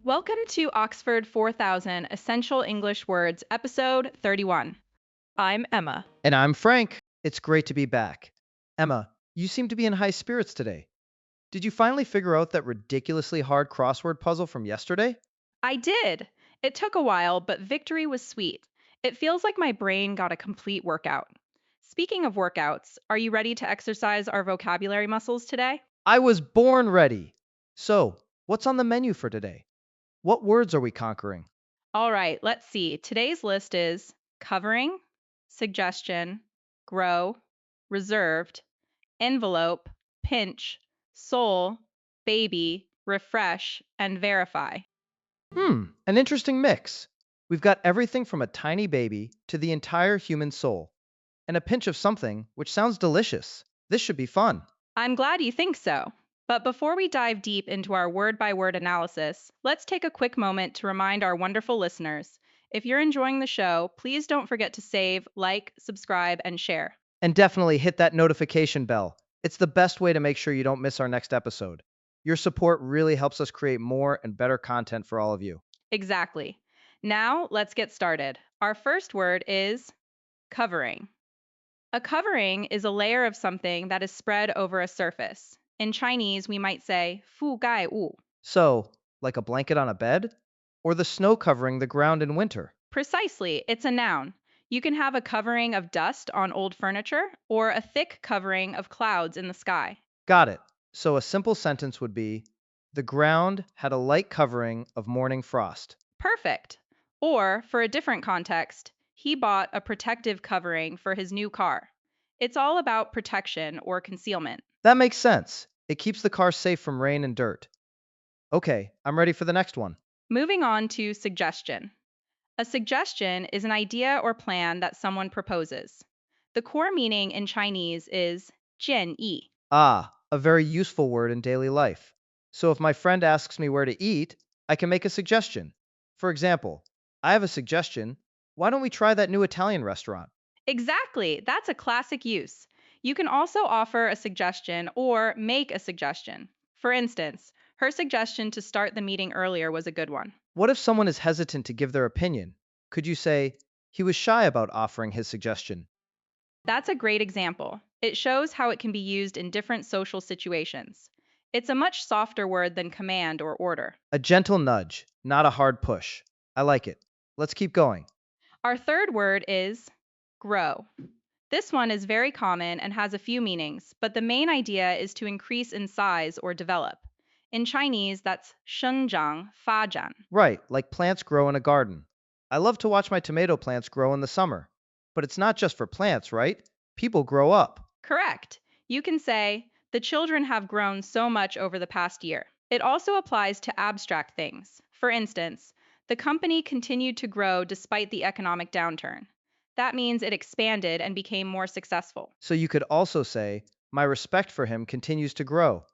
Welcome to Oxford 4000 Essential English Words, episode 31. I'm Emma. And I'm Frank. It's great to be back. Emma, you seem to be in high spirits today. Did you finally figure out that ridiculously hard crossword puzzle from yesterday? I did. It took a while, but victory was sweet. It feels like my brain got a complete workout. Speaking of workouts, are you ready to exercise our vocabulary muscles today? I was born ready. So, what's on the menu for today? What words are we conquering? All right, let's see. Today's list is covering, suggestion, grow, reserved, envelope, pinch, soul, baby, refresh, and verify. An interesting mix. We've got everything from a tiny baby to the entire human soul, and a pinch of something, which sounds delicious. This should be fun. I'm glad you think so. But before we dive deep into our word by word analysis, let's take a quick moment to remind our wonderful listeners. If you're enjoying the show, please don't forget to save, like, subscribe, and share. And definitely hit that notification bell. It's the best way to make sure you don't miss our next episode. Your support really helps us create more and better content for all of you. Exactly. Now, let's get started. Our first word is covering. A covering is a layer of something that is spread over a surface. In Chinese, we might say 覆盖物. So, like a blanket on a bed? Or the snow covering the ground in winter? Precisely, it's a noun. You can have a covering of dust on old furniture or a thick covering of clouds in the sky. Got it. So a simple sentence would be, the ground had a light covering of morning frost. Perfect. Or, for a different context, he bought a protective covering for his new car. It's all about protection or concealment. That makes sense. It keeps the car safe from rain and dirt. Okay, I'm ready for the next one. Moving on to suggestion. A suggestion is an idea or plan that someone proposes. The core meaning in Chinese is 建议. Ah, a very useful word in daily life. So if my friend asks me where to eat, I can make a suggestion. For example, I have a suggestion. Why don't we try that new Italian restaurant? Exactly, that's a classic use. You can also offer a suggestion or make a suggestion. For instance, her suggestion to start the meeting earlier was a good one. What if someone is hesitant to give their opinion? Could you say, he was shy about offering his suggestion? That's a great example. It shows how it can be used in different social situations. It's a much softer word than command or order. A gentle nudge, not a hard push. I like it. Let's keep going. Our third word is grow. This one is very common and has a few meanings, but the main idea is to increase in size or develop. In Chinese, that's 生长发展. Right, like plants grow in a garden. I love to watch my tomato plants grow in the summer. But it's not just for plants, right? People grow up. Correct. You can say, the children have grown so much over the past year. It also applies to abstract things. For instance, the company continued to grow despite the economic downturn. That means it expanded and became more successful. So you could also say, my respect for him continues to grow.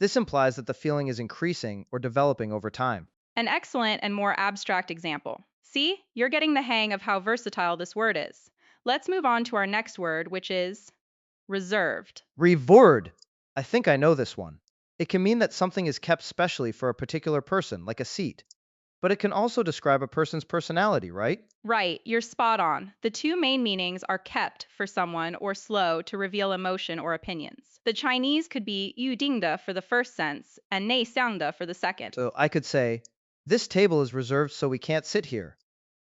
This implies that the feeling is increasing or developing over time. An excellent and more abstract example. See, you're getting the hang of how versatile this word is. Let's move on to our next word, which is reserved. Reward. I think I know this one. It can mean that something is kept specially for a particular person, like a seat. But it can also describe a person's personality, right? Right, you're spot on. The two main meanings are kept for someone or slow to reveal emotion or opinions. The Chinese could be 预定的 for the first sense and 内向的 for the second. So I could say, this table is reserved so we can't sit here.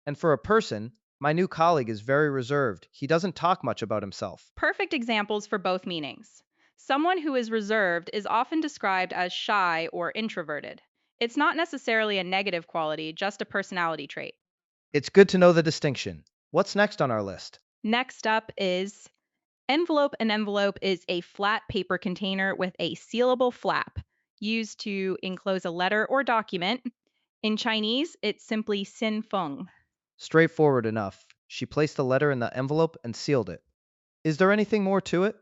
And for a person, my new colleague is very reserved. He doesn't talk much about himself. Perfect examples for both meanings. Someone who is reserved is often described as shy or introverted. It's not necessarily a negative quality, just a personality trait. It's good to know the distinction. What's next on our list? Next up is envelope. An envelope is a flat paper container with a sealable flap used to enclose a letter or document. In Chinese, it's simply xin feng. Straightforward enough. She placed the letter in the envelope and sealed it. Is there anything more to it?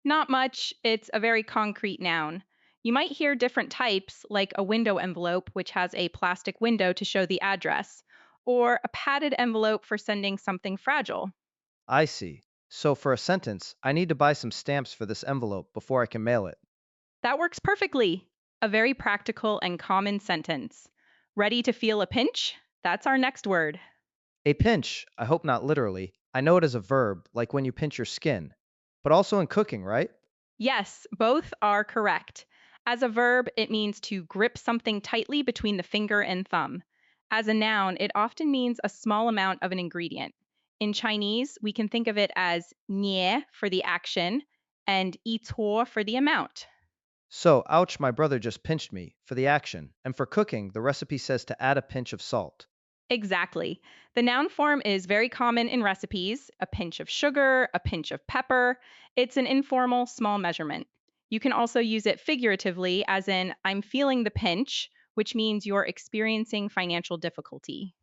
Not much, it's a very concrete noun. You might hear different types, like a window envelope, which has a plastic window to show the address, or a padded envelope for sending something fragile. I see. So for a sentence, I need to buy some stamps for this envelope before I can mail it. That works perfectly. A very practical and common sentence. Ready to feel a pinch? That's our next word. A pinch, I hope not literally. I know it as a verb, like when you pinch your skin, but also in cooking, right? Yes, both are correct. As a verb, it means to grip something tightly between the finger and thumb. As a noun, it often means a small amount of an ingredient. In Chinese, we can think of it as nie for the action and ituo for the amount. So, ouch, my brother just pinched me for the action. And for cooking, the recipe says to add a pinch of salt. Exactly. The noun form is very common in recipes a pinch of sugar, a pinch of pepper. It's an informal, small measurement. You can also use it figuratively, as in, I'm feeling the pinch, which means you're experiencing financial difficulty.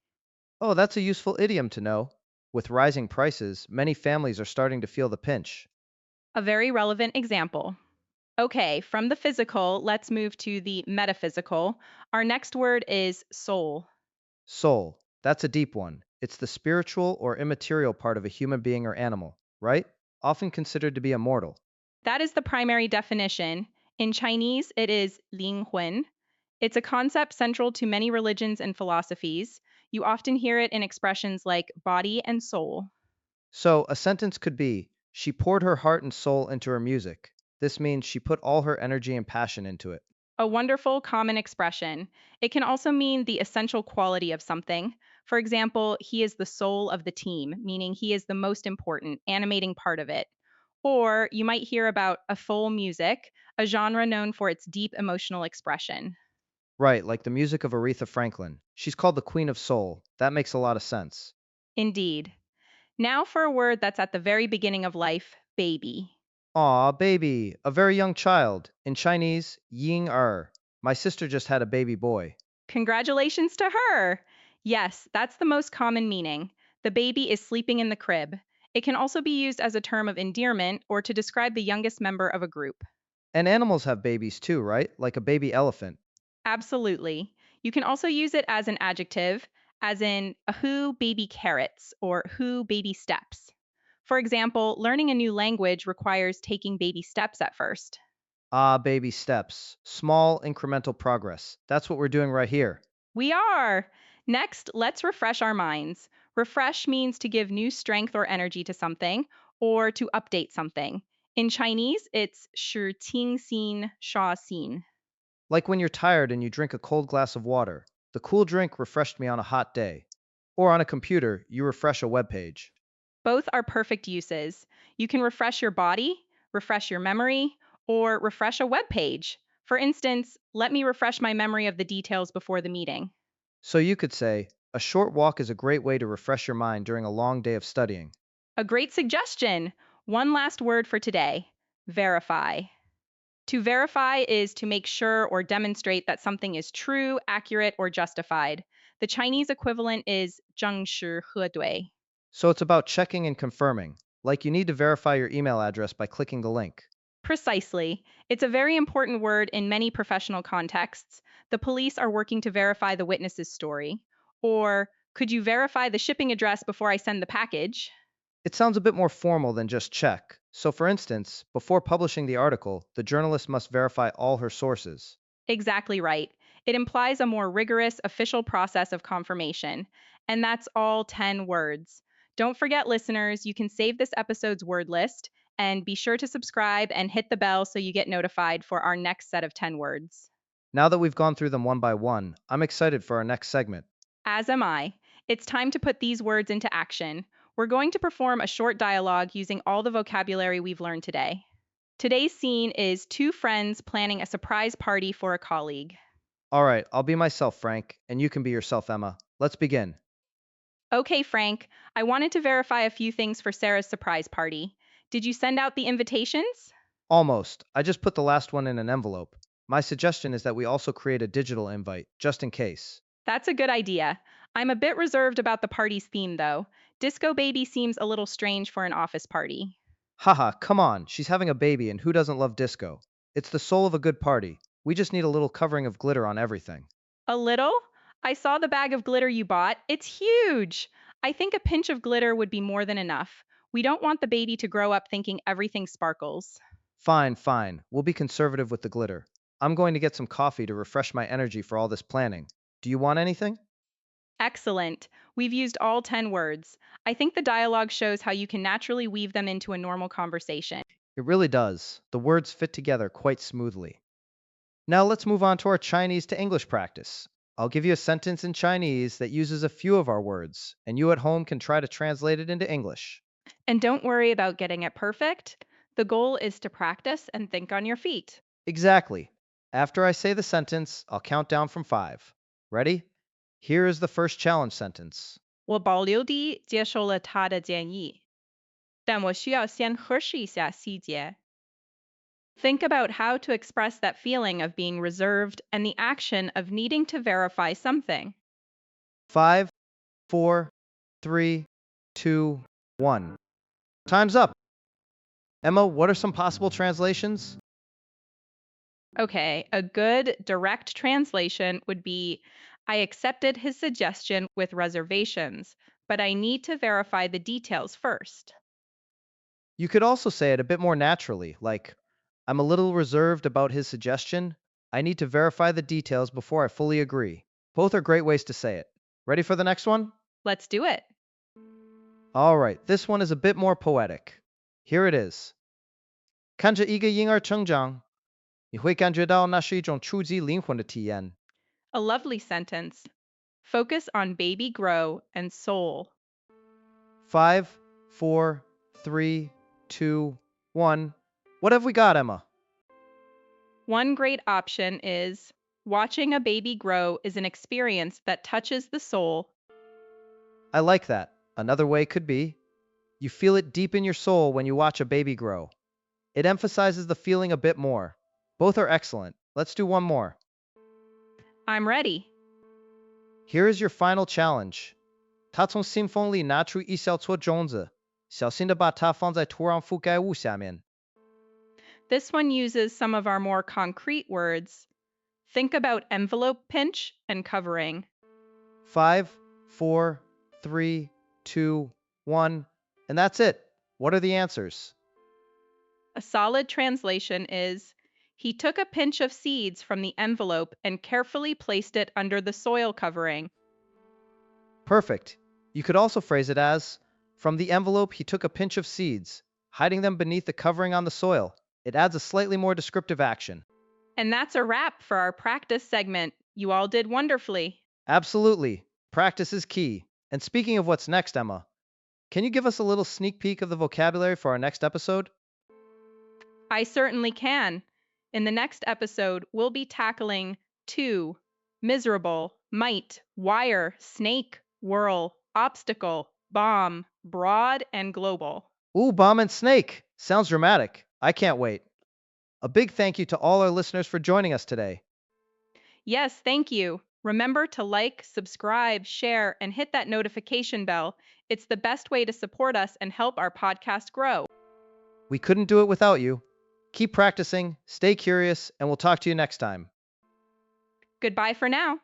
Oh, that's a useful idiom to know. With rising prices, many families are starting to feel the pinch. A very relevant example. Okay, from the physical, let's move to the metaphysical. Our next word is soul. Soul, that's a deep one. It's the spiritual or immaterial part of a human being or animal, right? Often considered to be immortal. That is the primary definition. In Chinese, it is 灵魂. It's a concept central to many religions and philosophies. You often hear it in expressions like body and soul. So, a sentence could be she poured her heart and soul into her music. This means she put all her energy and passion into it. A wonderful common expression. It can also mean the essential quality of something. For example, he is the soul of the team, meaning he is the most important, animating part of it. Or you might hear about a soul music, a genre known for its deep emotional expression. Right, like the music of Aretha Franklin. She's called the Queen of Soul. That makes a lot of sense. Indeed. Now for a word that's at the very beginning of life baby. Aw, baby, a very young child. In Chinese, ying er. My sister just had a baby boy. Congratulations to her! Yes, that's the most common meaning. The baby is sleeping in the crib. It can also be used as a term of endearment or to describe the youngest member of a group. And animals have babies too, right? Like a baby elephant. Absolutely. You can also use it as an adjective, as in a who baby carrots or who baby steps. For example, learning a new language requires taking baby steps at first. Ah, baby steps. Small, incremental progress. That's what we're doing right here. We are! Next, let's refresh our minds. Refresh means to give new strength or energy to something, or to update something. In Chinese, it's 使清新刷新. Like when you're tired and you drink a cold glass of water. The cool drink refreshed me on a hot day. Or on a computer, you refresh a web page. Both are perfect uses. You can refresh your body, refresh your memory, or refresh a web page. For instance, let me refresh my memory of the details before the meeting. So you could say, a short walk is a great way to refresh your mind during a long day of studying. A great suggestion! One last word for today verify. To verify is to make sure or demonstrate that something is true, accurate, or justified. The Chinese equivalent is 证实核对. So it's about checking and confirming. Like you need to verify your email address by clicking the link. Precisely. It's a very important word in many professional contexts. The police are working to verify the witness's story. Or, could you verify the shipping address before I send the package? It sounds a bit more formal than just check. So for instance, before publishing the article, the journalist must verify all her sources. Exactly right. It implies a more rigorous official process of confirmation. And that's all 10 words. Don't forget, listeners, you can save this episode's word list and be sure to subscribe and hit the bell so you get notified for our next set of 10 words. Now that we've gone through them one by one, I'm excited for our next segment. As am I. It's time to put these words into action. We're going to perform a short dialogue using all the vocabulary we've learned today. Today's scene is two friends planning a surprise party for a colleague. All right, I'll be myself, Frank, and you can be yourself, Emma. Let's begin. Okay, Frank, I wanted to verify a few things for Sarah's surprise party. Did you send out the invitations? Almost. I just put the last one in an envelope. My suggestion is that we also create a digital invite, just in case. That's a good idea. I'm a bit reserved about the party's theme, though. Disco Baby seems a little strange for an office party. Haha, come on, she's having a baby and who doesn't love disco? It's the soul of a good party. We just need a little covering of glitter on everything. A little? I saw the bag of glitter you bought. It's huge! I think a pinch of glitter would be more than enough. We don't want the baby to grow up thinking everything sparkles. Fine, fine. We'll be conservative with the glitter. I'm going to get some coffee to refresh my energy for all this planning. Do you want anything? Excellent. We've used all 10 words. I think the dialogue shows how you can naturally weave them into a normal conversation. It really does. The words fit together quite smoothly. Now let's move on to our Chinese to English practice. I'll give you a sentence in Chinese that uses a few of our words, and you at home can try to translate it into English. And don't worry about getting it perfect. The goal is to practice and think on your feet. Exactly. After I say the sentence, I'll count down from 5. Ready? Here is the first challenge sentence. 我保留地接受了他的建议，但我需要先核实一下细节。Think about how to express that feeling of being reserved and the action of needing to verify something. 5, 4, 3, 2, 1. Time's up. Emma, what are some possible translations? Okay, a good direct translation would be I accepted his suggestion with reservations, but I need to verify the details first. You could also say it a bit more naturally, like, I'm a little reserved about his suggestion. I need to verify the details before I fully agree. Both are great ways to say it. Ready for the next one? Let's do it. All right, this one is a bit more poetic. Here it is. 看着一个婴儿成长，你会感觉到那是一种触及灵魂的体验。A lovely sentence. Focus on baby grow and soul. 5, 4, 3, 2, 1. What have we got, Emma? One great option is watching a baby grow is an experience that touches the soul. I like that. Another way could be, you feel it deep in your soul when you watch a baby grow. It emphasizes the feeling a bit more. Both are excellent. Let's do one more. I'm ready. Here is your final challenge. 他从信封里拿出一小撮种子，小心地把它放在土壤覆盖物下面。This one uses some of our more concrete words. Think about envelope pinch and covering. 5, 4, 3, 2, 1. And that's it. What are the answers? A solid translation is he took a pinch of seeds from the envelope and carefully placed it under the soil covering. Perfect. You could also phrase it as, from the envelope he took a pinch of seeds, hiding them beneath the covering on the soil. It adds a slightly more descriptive action. And that's a wrap for our practice segment. You all did wonderfully. Absolutely. Practice is key. And speaking of what's next, Emma, can you give us a little sneak peek of the vocabulary for our next episode? I certainly can. In the next episode, we'll be tackling to, miserable, might, wire, snake, whirl, obstacle, bomb, broad, and global. Ooh, bomb and snake. Sounds dramatic. I can't wait. A big thank you to all our listeners for joining us today. Yes, thank you. Remember to like, subscribe, share, and hit that notification bell. It's the best way to support us and help our podcast grow. We couldn't do it without you. Keep practicing, stay curious, and we'll talk to you next time. Goodbye for now.